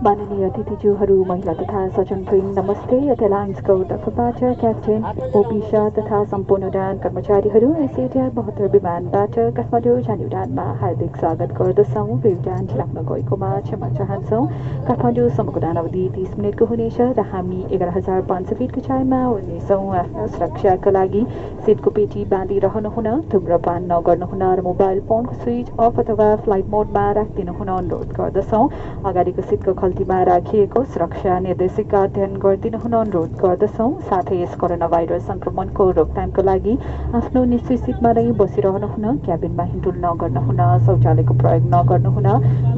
माननीय अतिथिज्यूहरू महिला तथा सज्जनवृन्द नमस्ते। यति एयरलाइन्सको तर्फबाट क्याप्टेन ओपी शाह तथा सम्पूर्ण उडान कर्मचारीहरू एसएटीआर 72 विमानबाट काठमाडौँ जाने उडानमा हार्दिक स्वागत गर्दछौँ। उडान ढिलाउन गएकोमा क्षमा चाहन्छौँ। काठमाडौँसम्मको उडान अवधि 30 मिनटको हुनेछ र हामी 11,500 फिटको उचाइमा उड्नेछौँ। आफ्नो सुरक्षाका लागि सिटको पेटी बाँधिरहनुहुन, धुम्रपान नगर्नुहुन र मोबाइल फोनको स्विच अफ अथवा फ्लाइट मोडमा राखिदिनुहुन अनुरोध गर्दछौँ। अगाडिको सिटको खल्तीमा राखिएको सुरक्षा निर्देशिका अध्ययन गरिदिनुहुन अनुरोध गर्दछौँ। साथै यस कोरोना भाइरस संक्रमणको रोकथामको लागि आफ्नो निश्चित सिटमा नै बसिरहनुहुन, क्याबिनमा हिँडुल नगर्नुहुन, शौचालयको प्रयोग नगर्नुहुन,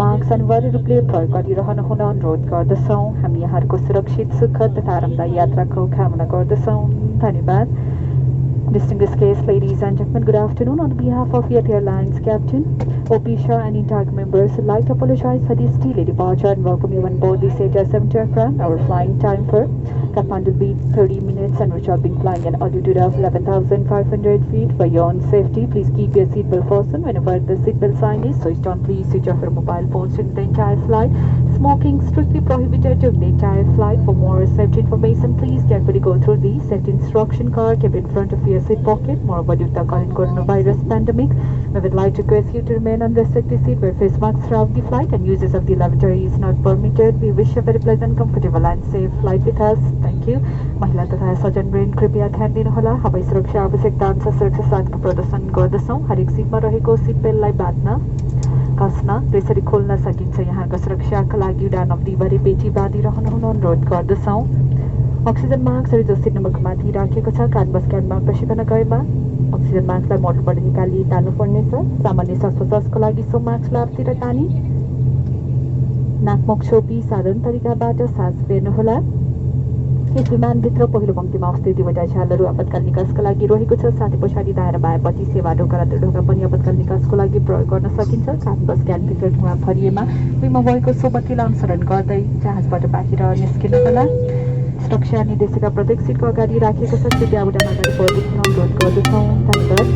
मास्क अनिवार्य रूपले प्रयोग गरिरहनुहुन अनुरोध गर्दछौँ। हामी यहाँहरूको सुरक्षित, सुखद तथा आरामदायी यात्राको कामना गर्दछौँ। धन्यवाद। Distinguished guests, ladies and gentlemen, good afternoon. On behalf of Yeti Airlines Captain OP Shah and entire members, would like to apologize for this delay departure and welcome you on board this Yeti Airlines aircraft. Our flying time for Kathmandu will be 30 minutes and we shall be flying an altitude of 11,500 feet. For your own safety, please keep your seatbelt fastened whenever the seatbelt sign is switched on. Please switch off your mobile phones during the entire flight. Smoking strictly prohibited during the entire flight. For more safety information, please carefully go through the safety instruction card kept in front of your seat pocket. Moreover, due to the current coronavirus pandemic, we would like to request you to remain on the restricted seat where face masks throughout the flight and uses of the lavatory is not permitted. We wish you a very pleasant, comfortable and safe flight with us. Thank you. महिला तथा सज्जनवृन्द कृपया ध्यान दिनुहोला। हवाई सुरक्षा आवश्यकता अनुसार सुरक्षा साधनको प्रदर्शन गर्दछौँ। हरेक सिटमा रहेको सिट बेल्टलाई बाँध्न, कसन र यसरी खोल्न सकिन्छ। यहाँको सुरक्षाका लागि उडान अवधिभरि पेटी बाँधिरहनुहुन अनुरोध गर्दछौँ। अक्सिजन मास्कहरू जो सिट नम्बरको माथि राखिएको छ, कानबस क्यानमा प्रशिक्षण गएमा अक्सिजन मास्कलाई मोटरबाट निकाली तान्नुपर्नेछ। सामान्य श्वासोच्छ्वासको लागि सो मास्कलाई आफूतिर तानी नाकमुख छोपी साधारण तरिकाबाट सास फेर्नुहोला। यस विमानभित्र पहिलो पङ्क्तिमा अवस्थित दुईवटा झ्यालहरू आपतकाल निकासका लागि रहेको छ। साथै पछाडि दायाँ र बायाँपट्टि सेवा ढोका र ढोका पनि आपतकाल निकासको लागि प्रयोग गर्न सकिन्छ। कानबस क्यानभित्र धुवा भरिएमा भुइँमा भएको सो बत्तीलाई अनुसरण गर्दै जहाजबाट बाहिर निस्किनुहोला। सुरक्षा निर्देशिका प्रत्येक सिटको अगाडि राखिएको छ। कृपया उडान अगाडि बढ्न अनुरोध गर्दछौँ। धन्यवाद।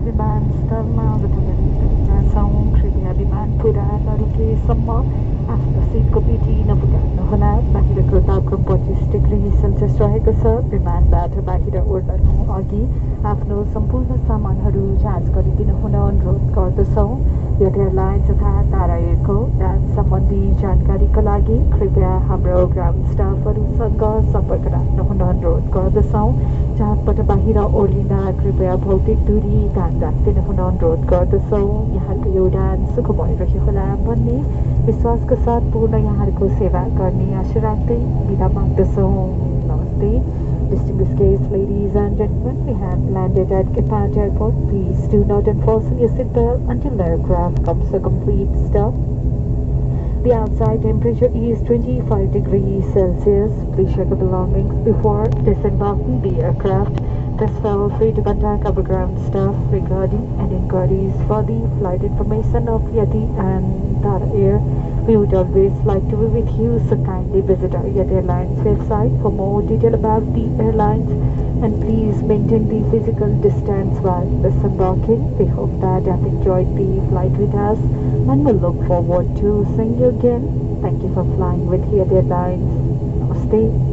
विमानस्थलमा अवतरण गरेका छौँ। कृपया विमान पुरा नरुकेसम्म आफ्नो सिटको पिठी नपुगाउनुहोला। बाहिरको तापक्रम 25 डिग्री सेल्सियस रहेको छ। विमानबाट बाहिर ओर्लनु अघि आफ्नो सम्पूर्ण सामानहरू जाँच गरिदिनु हुन अनुरोध गर्दछौँ। यति एयरलाइन्स तथा तारा एयरको उडान सम्बन्धी जानकारीको लागि कृपया हाम्रो ग्राउन्ड स्टाफहरूसँग सम्पर्क राख्न हुन अनुरोध गर्दछौँ। जहाजबाट बाहिर ओर्लिँदा कृपया भौतिक दूरी ध्यान राखिदिनु हुन अनुरोध गर्दछौँ। यहाँको यो उडान सुखमय रह्योला भन्ने विश्वासको साथ पूर्ण यहाँहरूको सेवा गर्ने आशा राख्दै बिदा माग्दछौँ। नमस्ते। Distinguished guests, ladies and gentlemen, we have landed at Kathmandu Airport. Please do not unfasten your seatbelt until the aircraft comes to a complete stop. The outside temperature is 25 degrees Celsius. Please check your belongings before disembarking the aircraft. Please feel free to contact our ground staff regarding any inquiries for the flight information of Yeti and Tara Air. We would always like to be with you, so kindly visit our Yeti Airlines website for more detail about the airlines, and please maintain the physical distance while disembarking. We hope that you have enjoyed the flight with us and we look forward to seeing you again. Thank you for flying with Yeti Airlines. Namaste.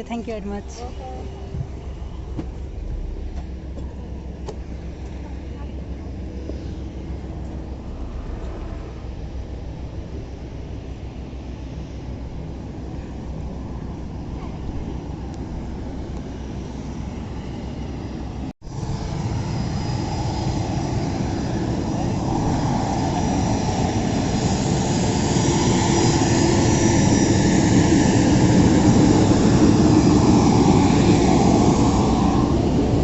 Thank you very much.